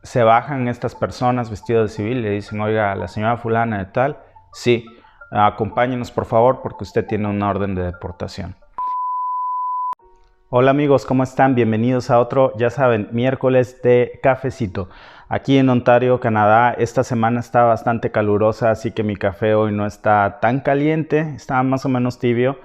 se bajan estas personas vestidas de civil y le dicen, oiga, la señora fulana de tal, sí, acompáñenos por favor porque usted tiene una orden de deportación. Hola amigos, ¿cómo están? Bienvenidos a otro, ya saben, miércoles de cafecito. Aquí en Ontario, Canadá, esta semana está bastante calurosa, así que mi café hoy no está tan caliente, está más o menos tibio.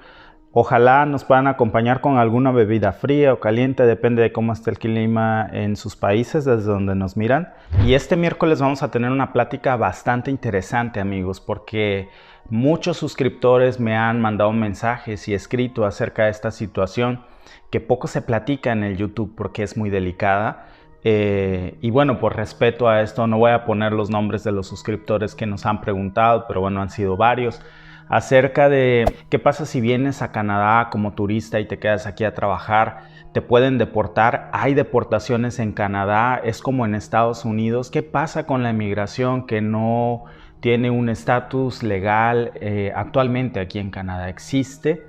Ojalá nos puedan acompañar con alguna bebida fría o caliente, depende de cómo esté el clima en sus países, desde donde nos miran. Y este miércoles vamos a tener una plática bastante interesante, amigos, porque muchos suscriptores me han mandado mensajes y escrito acerca de esta situación que poco se platica en el YouTube porque es muy delicada. Y bueno, por respeto a esto no voy a poner los nombres de los suscriptores que nos han preguntado, pero bueno, han sido varios, acerca de qué pasa si vienes a Canadá como turista y te quedas aquí a trabajar, te pueden deportar, hay deportaciones en Canadá, es como en Estados Unidos, qué pasa con la inmigración que no tiene un estatus legal actualmente aquí en Canadá, ¿existe?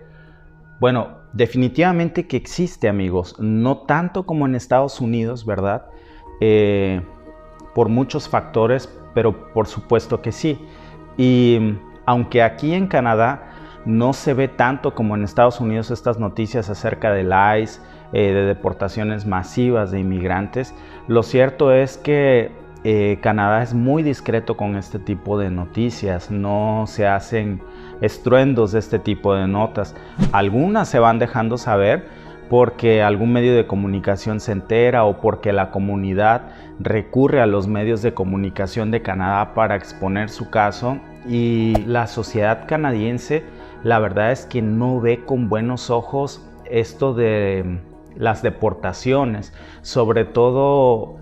Bueno, definitivamente que existe, amigos, no tanto como en Estados Unidos, ¿verdad? Por muchos factores, pero por supuesto que sí. Y aunque aquí en Canadá no se ve tanto como en Estados Unidos estas noticias acerca del ICE, de deportaciones masivas de inmigrantes, lo cierto es que Canadá es muy discreto con este tipo de noticias, no se hacen estruendos de este tipo de notas. Algunas se van dejando saber porque algún medio de comunicación se entera o porque la comunidad recurre a los medios de comunicación de Canadá para exponer su caso, y la sociedad canadiense la verdad es que no ve con buenos ojos esto de las deportaciones, sobre todo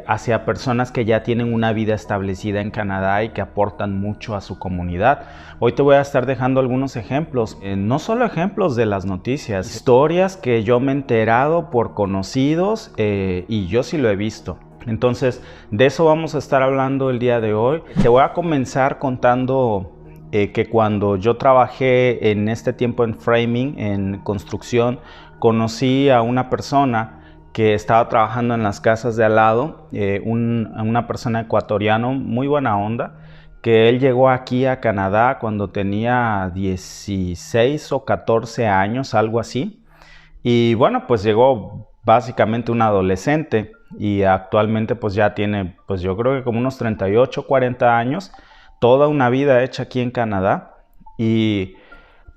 hacia personas que ya tienen una vida establecida en Canadá y que aportan mucho a su comunidad. Hoy te voy a estar dejando algunos ejemplos, no solo ejemplos de las noticias, historias que yo me he enterado por conocidos y yo sí lo he visto. Entonces, de eso vamos a estar hablando el día de hoy. Te voy a comenzar contando que cuando yo trabajé en este tiempo en framing, en construcción, conocí a una persona que estaba trabajando en las casas de al lado, una persona ecuatoriana muy buena onda, que él llegó aquí a Canadá cuando tenía 16 o 14 años, algo así. Y bueno, pues llegó básicamente un adolescente y actualmente pues ya tiene, pues yo creo que como unos 38, 40 años, toda una vida hecha aquí en Canadá. Y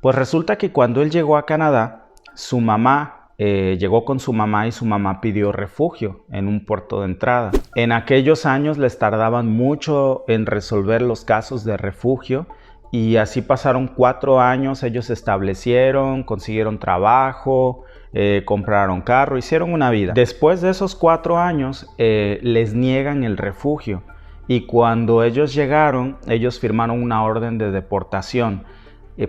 pues resulta que cuando él llegó a Canadá, su mamá llegó con su mamá y su mamá pidió refugio en un puerto de entrada. En aquellos años les tardaban mucho en resolver los casos de refugio y así pasaron 4 años, ellos se establecieron, consiguieron trabajo, compraron carro, hicieron una vida. Después de esos 4 años les niegan el refugio y cuando ellos llegaron, ellos firmaron una orden de deportación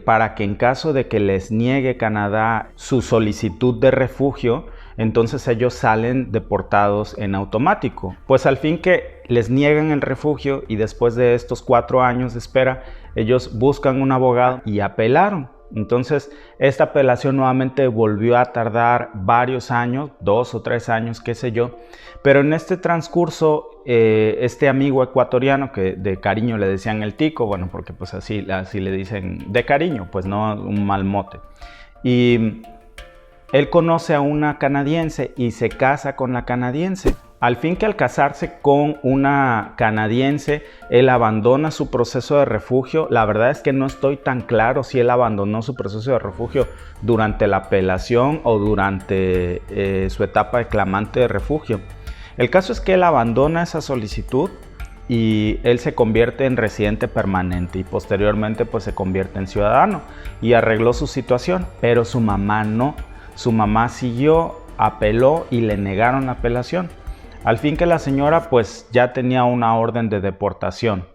para que en caso de que les niegue Canadá su solicitud de refugio, entonces ellos salen deportados en automático. Pues al fin que les niegan el refugio y después de estos 4 años de espera, ellos buscan un abogado y apelaron. Entonces esta apelación nuevamente volvió a tardar varios años, 2 o 3 años, qué sé yo, pero en este transcurso este amigo ecuatoriano, que de cariño le decían el tico, bueno, porque pues así le dicen de cariño, pues no un mal mote, y él conoce a una canadiense y se casa con la canadiense. Al fin que al casarse con una canadiense, él abandona su proceso de refugio. La verdad es que no estoy tan claro si él abandonó su proceso de refugio durante la apelación o durante su etapa de clamante de refugio. El caso es que él abandona esa solicitud y él se convierte en residente permanente y posteriormente pues se convierte en ciudadano y arregló su situación, pero su mamá no. Su mamá siguió, apeló y le negaron la apelación. Al fin que la señora pues ya tenía una orden de deportación.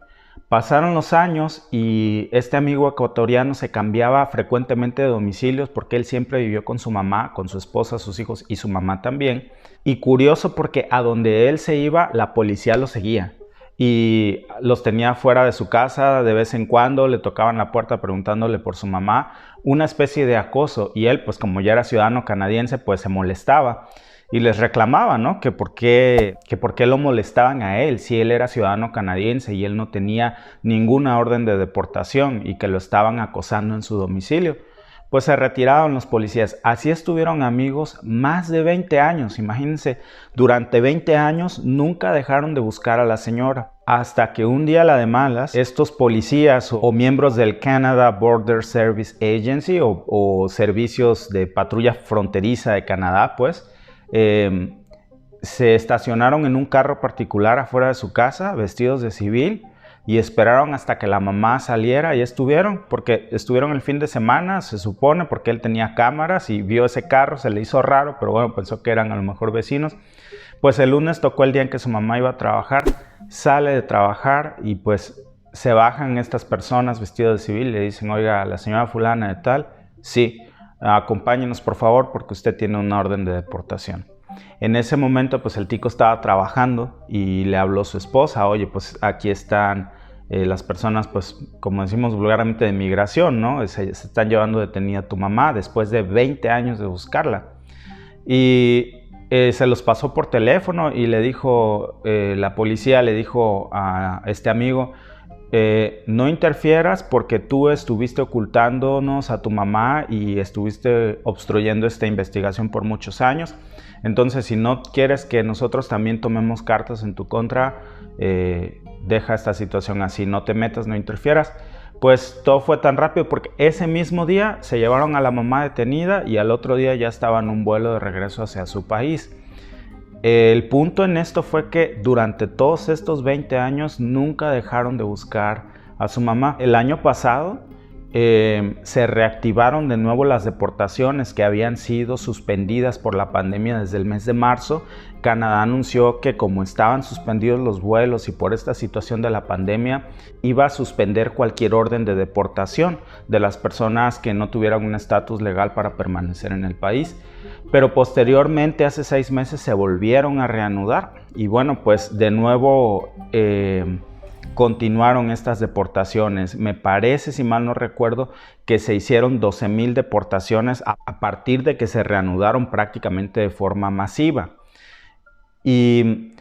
Pasaron los años y este amigo ecuatoriano se cambiaba frecuentemente de domicilios porque él siempre vivió con su mamá, con su esposa, sus hijos y su mamá también. Y curioso porque a donde él se iba, la policía lo seguía y los tenía fuera de su casa, de vez en cuando le tocaban la puerta preguntándole por su mamá, una especie de acoso, y él pues como ya era ciudadano canadiense pues se molestaba. y les reclamaba, ¿no? Que por qué lo molestaban a él si él era ciudadano canadiense y él no tenía ninguna orden de deportación y que lo estaban acosando en su domicilio. Pues se retiraron los policías. Así estuvieron amigos más de 20 años. Imagínense, durante 20 años nunca dejaron de buscar a la señora. Hasta que un día, la de malas, estos policías o miembros del Canada Border Service Agency o servicios de patrulla fronteriza de Canadá, pues, se estacionaron en un carro particular afuera de su casa, vestidos de civil, y esperaron hasta que la mamá saliera y estuvieron, porque estuvieron el fin de semana, se supone, porque él tenía cámaras y vio ese carro, se le hizo raro, pero bueno, pensó que eran a lo mejor vecinos. Pues el lunes tocó el día en que su mamá iba a trabajar, sale de trabajar y pues se bajan estas personas vestidas de civil y le dicen, oiga, la señora fulana de tal, sí, acompáñenos por favor porque usted tiene una orden de deportación. En ese momento pues el tico estaba trabajando y le habló su esposa, oye, pues aquí están las personas, pues como decimos vulgarmente, de migración, ¿no? Se están llevando detenida a tu mamá después de 20 años de buscarla. Y se los pasó por teléfono y le dijo, la policía le dijo a este amigo, no interfieras porque tú estuviste ocultándonos a tu mamá y estuviste obstruyendo esta investigación por muchos años. Entonces, si no quieres que nosotros también tomemos cartas en tu contra, deja esta situación así, no te metas, no interfieras. Pues todo fue tan rápido porque ese mismo día se llevaron a la mamá detenida y al otro día ya estaba en un vuelo de regreso hacia su país. El punto en esto fue que durante todos estos 20 años nunca dejaron de buscar a su mamá. El año pasado se reactivaron de nuevo las deportaciones que habían sido suspendidas por la pandemia desde el mes de marzo. Canadá anunció que como estaban suspendidos los vuelos y por esta situación de la pandemia, iba a suspender cualquier orden de deportación de las personas que no tuvieran un estatus legal para permanecer en el país. Pero posteriormente, hace 6 meses, se volvieron a reanudar y bueno, pues de nuevo continuaron estas deportaciones. Me parece, si mal no recuerdo, que se hicieron 12,000 deportaciones a partir de que se reanudaron prácticamente de forma masiva. Y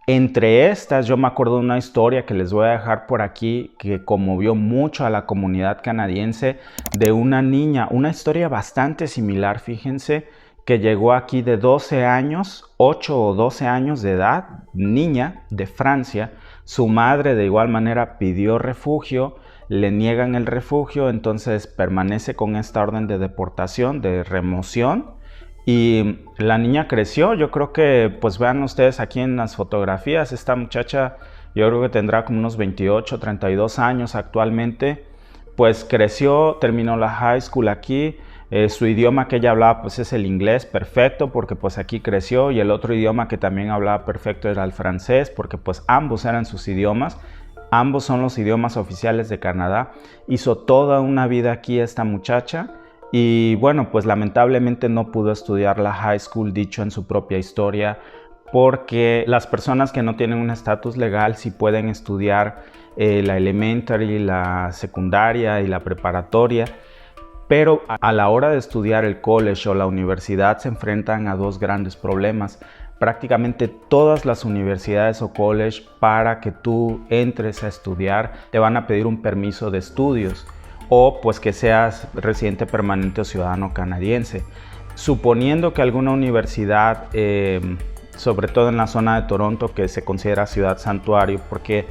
entre estas, yo me acuerdo de una historia que les voy a dejar por aquí que conmovió mucho a la comunidad canadiense, de una niña, una historia bastante similar, fíjense, que llegó aquí de 12 años, 8 o 12 años de edad, niña de Francia. Su madre de igual manera pidió refugio, le niegan el refugio, entonces permanece con esta orden de deportación, de remoción. Y la niña creció. Yo creo que, pues vean ustedes aquí en las fotografías, esta muchacha yo creo que tendrá como unos 28, 32 años actualmente. Pues creció, terminó la high school aquí. Su idioma que ella hablaba pues es el inglés perfecto porque pues aquí creció, y el otro idioma que también hablaba perfecto era el francés porque pues ambos eran sus idiomas. Ambos son los idiomas oficiales de Canadá. Hizo toda una vida aquí esta muchacha. Y bueno, pues lamentablemente no pudo estudiar la high school, dicho en su propia historia, porque las personas que no tienen un estatus legal sí pueden estudiar la elementary, la secundaria y la preparatoria, pero a la hora de estudiar el college o la universidad se enfrentan a dos grandes problemas. Prácticamente todas las universidades o college, para que tú entres a estudiar, te van a pedir un permiso de estudios, o pues que seas residente permanente o ciudadano canadiense. Suponiendo que alguna universidad, sobre todo en la zona de Toronto, que se considera ciudad santuario, porque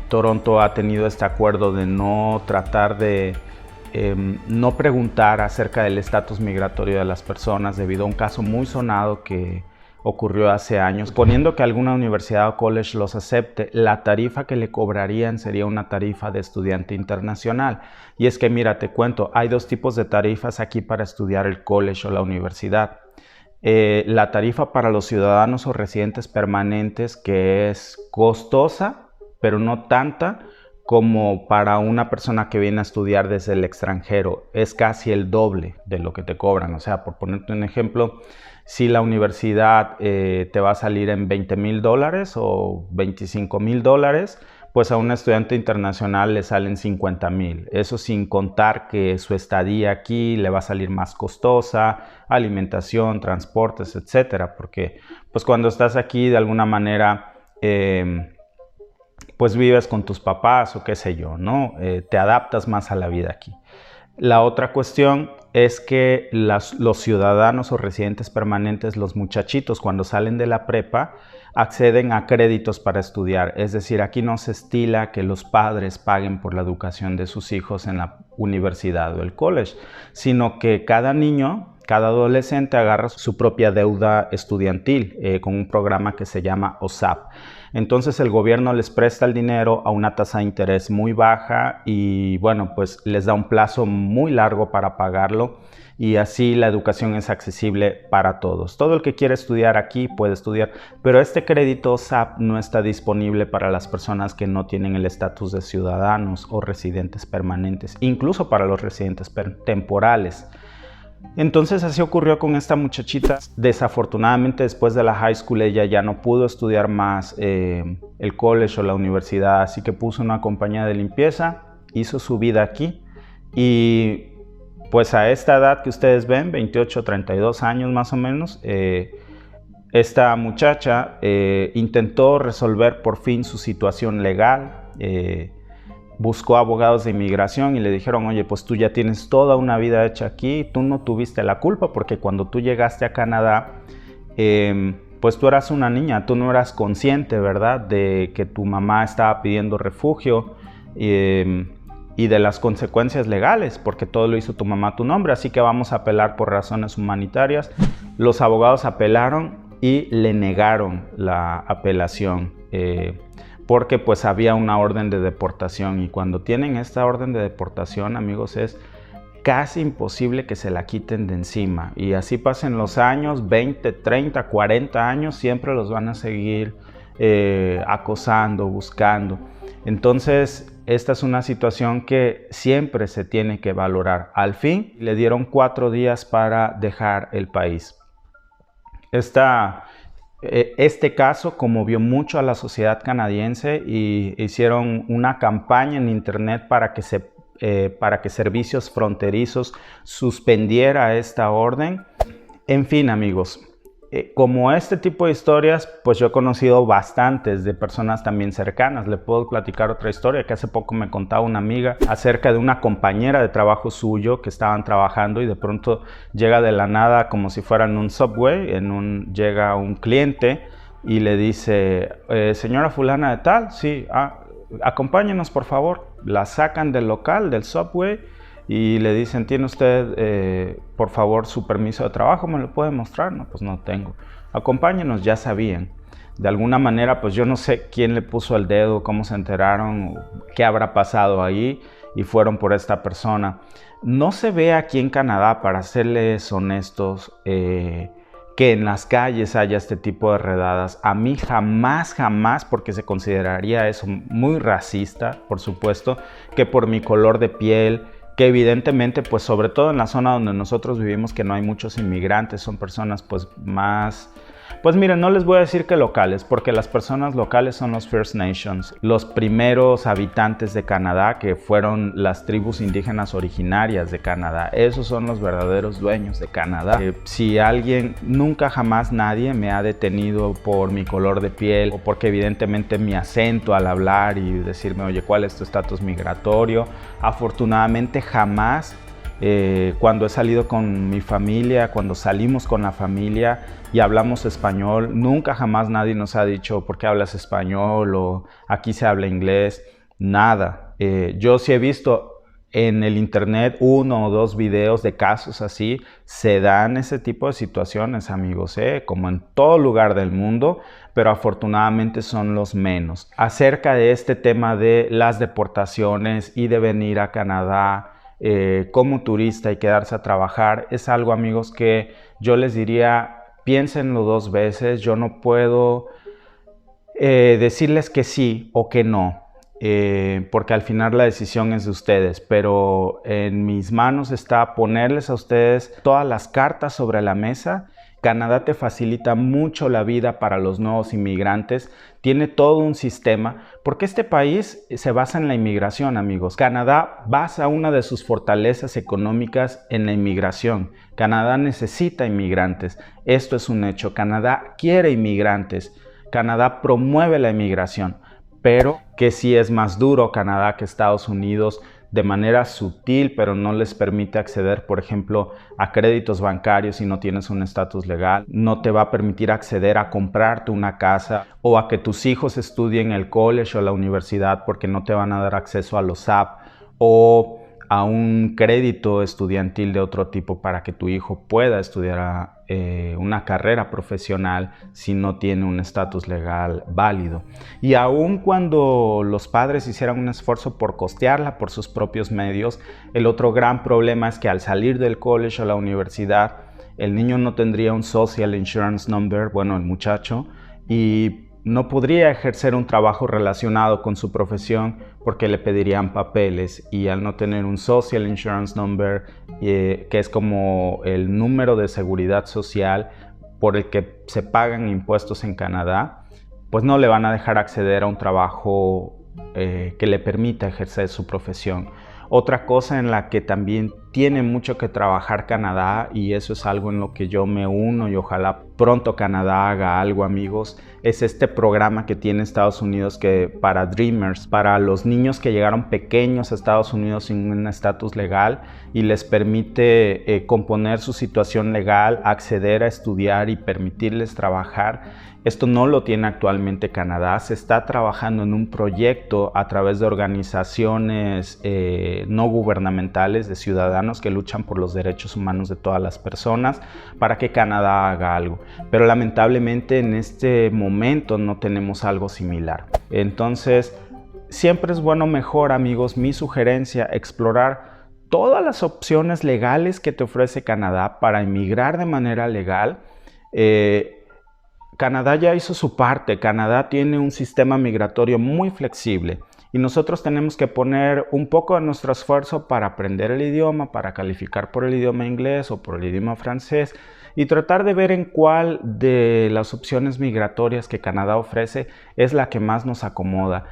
Toronto ha tenido este acuerdo de no tratar de no preguntar acerca del estatus migratorio de las personas debido a un caso muy sonado que ocurrió hace años. Suponiendo que alguna universidad o college los acepte, la tarifa que le cobrarían sería una tarifa de estudiante internacional. Y es que mira, te cuento, hay dos tipos de tarifas aquí para estudiar el college o la universidad. La tarifa para los ciudadanos o residentes permanentes, que es costosa, pero no tanta como para una persona que viene a estudiar desde el extranjero. Es casi el doble de lo que te cobran. O sea, por ponerte un ejemplo, si la universidad te va a salir en $20,000 o $25,000, pues a un estudiante internacional le salen 50,000. Eso sin contar que su estadía aquí le va a salir más costosa, alimentación, transportes, etcétera, porque pues cuando estás aquí de alguna manera pues vives con tus papás o qué sé yo, ¿no? Te adaptas más a la vida aquí. La otra cuestión es que los ciudadanos o residentes permanentes, los muchachitos, cuando salen de la prepa, acceden a créditos para estudiar. Es decir, aquí no se estila que los padres paguen por la educación de sus hijos en la universidad o el college, sino que cada niño, cada adolescente agarra su propia deuda estudiantil con un programa que se llama OSAP. Entonces el gobierno les presta el dinero a una tasa de interés muy baja y bueno, pues les da un plazo muy largo para pagarlo y así la educación es accesible para todos. Todo el que quiere estudiar aquí puede estudiar, pero este crédito OSAP no está disponible para las personas que no tienen el estatus de ciudadanos o residentes permanentes, incluso para los residentes temporales. Entonces así ocurrió con esta muchachita. Desafortunadamente después de la high school ella ya no pudo estudiar más el college o la universidad, así que puso una compañía de limpieza, hizo su vida aquí y pues a esta edad que ustedes ven, 28, 32 años más o menos, esta muchacha intentó resolver por fin su situación legal. Buscó abogados de inmigración y le dijeron, oye, pues tú ya tienes toda una vida hecha aquí, tú no tuviste la culpa porque cuando tú llegaste a Canadá, pues tú eras una niña, tú no eras consciente, ¿verdad?, de que tu mamá estaba pidiendo refugio y de las consecuencias legales, porque todo lo hizo tu mamá a tu nombre, así que vamos a apelar por razones humanitarias. Los abogados apelaron y le negaron la apelación. Porque pues había una orden de deportación y cuando tienen esta orden de deportación, amigos, es casi imposible que se la quiten de encima y así pasen los años, 20, 30, 40 años, siempre los van a seguir acosando, buscando. Entonces esta es una situación que siempre se tiene que valorar. Al fin le dieron 4 días para dejar el país. Este caso conmovió mucho a la sociedad canadiense y hicieron una campaña en internet para que Servicios Fronterizos suspendiera esta orden. En fin, amigos, como este tipo de historias, pues yo he conocido bastantes de personas también cercanas. Le puedo platicar otra historia que hace poco me contaba una amiga acerca de una compañera de trabajo suyo que estaban trabajando y de pronto llega de la nada como si fuera en un subway, llega un cliente y le dice, señora fulana de tal, sí, acompáñenos por favor. La sacan del local, del subway, y le dicen, ¿tiene usted, por favor, su permiso de trabajo? ¿Me lo puede mostrar? No, pues no tengo. Acompáñenos, ya sabían. De alguna manera, pues yo no sé quién le puso el dedo, cómo se enteraron, qué habrá pasado ahí, y fueron por esta persona. No se ve aquí en Canadá, para serles honestos, que en las calles haya este tipo de redadas. A mí jamás, porque se consideraría eso muy racista, por supuesto, que por mi color de piel, que evidentemente, pues sobre todo en la zona donde nosotros vivimos, que no hay muchos inmigrantes, son personas pues más... Pues miren, no les voy a decir que locales, porque las personas locales son los First Nations, los primeros habitantes de Canadá, que fueron las tribus indígenas originarias de Canadá. Esos son los verdaderos dueños de Canadá. Si nunca jamás nadie me ha detenido por mi color de piel, o porque evidentemente mi acento al hablar y decirme, oye, ¿cuál es tu estatus migratorio? Afortunadamente jamás. Cuando he salido con mi familia, cuando salimos con la familia y hablamos español, nunca jamás nadie nos ha dicho ¿por qué hablas español? O aquí se habla inglés, nada. Yo sí he visto en el internet 1 o 2 videos de casos así. Se dan ese tipo de situaciones, amigos, como en todo lugar del mundo, pero afortunadamente son los menos. Acerca de este tema de las deportaciones y de venir a Canadá como turista y quedarse a trabajar, es algo, amigos, que yo les diría, piénsenlo 2 veces. Yo no puedo decirles que sí o que no, porque al final la decisión es de ustedes, pero en mis manos está ponerles a ustedes todas las cartas sobre la mesa Canadá te facilita mucho la vida para los nuevos inmigrantes, tiene todo un sistema, porque este país se basa en la inmigración, amigos. Canadá basa una de sus fortalezas económicas en la inmigración. Canadá necesita inmigrantes, esto es un hecho. Canadá quiere inmigrantes, Canadá promueve la inmigración, pero que sí es más duro Canadá que Estados Unidos, de manera sutil, pero no les permite acceder, por ejemplo, a créditos bancarios si no tienes un estatus legal. No te va a permitir acceder a comprarte una casa o a que tus hijos estudien en el college o la universidad, porque no te van a dar acceso a los app o a un crédito estudiantil de otro tipo para que tu hijo pueda estudiar una carrera profesional si no tiene un estatus legal válido. Y aun cuando los padres hicieran un esfuerzo por costearla por sus propios medios, el otro gran problema es que al salir del college o la universidad, el niño no tendría un Social Insurance Number, bueno, el muchacho, y no podría ejercer un trabajo relacionado con su profesión porque le pedirían papeles, y al no tener un Social Insurance Number, que es como el número de seguridad social por el que se pagan impuestos en Canadá, pues no le van a dejar acceder a un trabajo que le permita ejercer su profesión. Otra cosa en la que también tiene mucho que trabajar Canadá, y eso es algo en lo que yo me uno y ojalá pronto Canadá haga algo, amigos, es este programa que tiene Estados Unidos que para Dreamers, para los niños que llegaron pequeños a Estados Unidos sin un estatus legal, y les permite componer su situación legal, acceder a estudiar y permitirles trabajar. Esto no lo tiene actualmente Canadá. Se está trabajando en un proyecto a través de organizaciones no gubernamentales de ciudadanos que luchan por los derechos humanos de todas las personas para que Canadá haga algo. Pero lamentablemente en este momento no tenemos algo similar. Entonces, siempre es bueno, mejor, amigos, mi sugerencia, explorar todas las opciones legales que te ofrece Canadá para emigrar de manera legal. Canadá ya hizo su parte. Canadá tiene un sistema migratorio muy flexible y nosotros tenemos que poner un poco de nuestro esfuerzo para aprender el idioma, para calificar por el idioma inglés o por el idioma francés, y tratar de ver en cuál de las opciones migratorias que Canadá ofrece es la que más nos acomoda.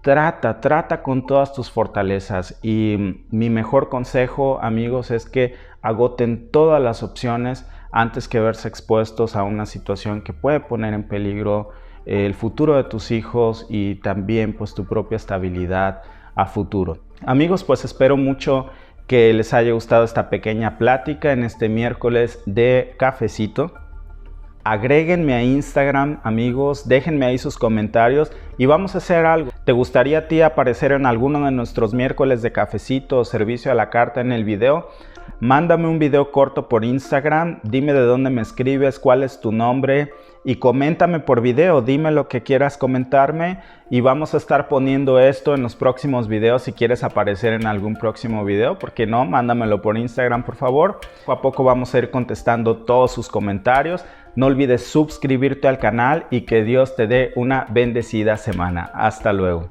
Trata con todas tus fortalezas, y mi mejor consejo, amigos, es que agoten todas las opciones antes que verse expuestos a una situación que puede poner en peligro el futuro de tus hijos y también pues tu propia estabilidad a futuro. Amigos, pues espero mucho que les haya gustado esta pequeña plática en este miércoles de cafecito. Agréguenme a Instagram, amigos, déjenme ahí sus comentarios y vamos a hacer algo. ¿Te gustaría a ti aparecer en alguno de nuestros miércoles de cafecito o servicio a la carta en el video? Mándame un video corto por Instagram, dime de dónde me escribes, cuál es tu nombre y coméntame por video, dime lo que quieras comentarme y vamos a estar poniendo esto en los próximos videos. Si quieres aparecer en algún próximo video, ¿por qué no? Mándamelo por Instagram, por favor. Poco a poco vamos a ir contestando todos sus comentarios. No olvides suscribirte al canal y que Dios te dé una bendecida semana. Hasta luego.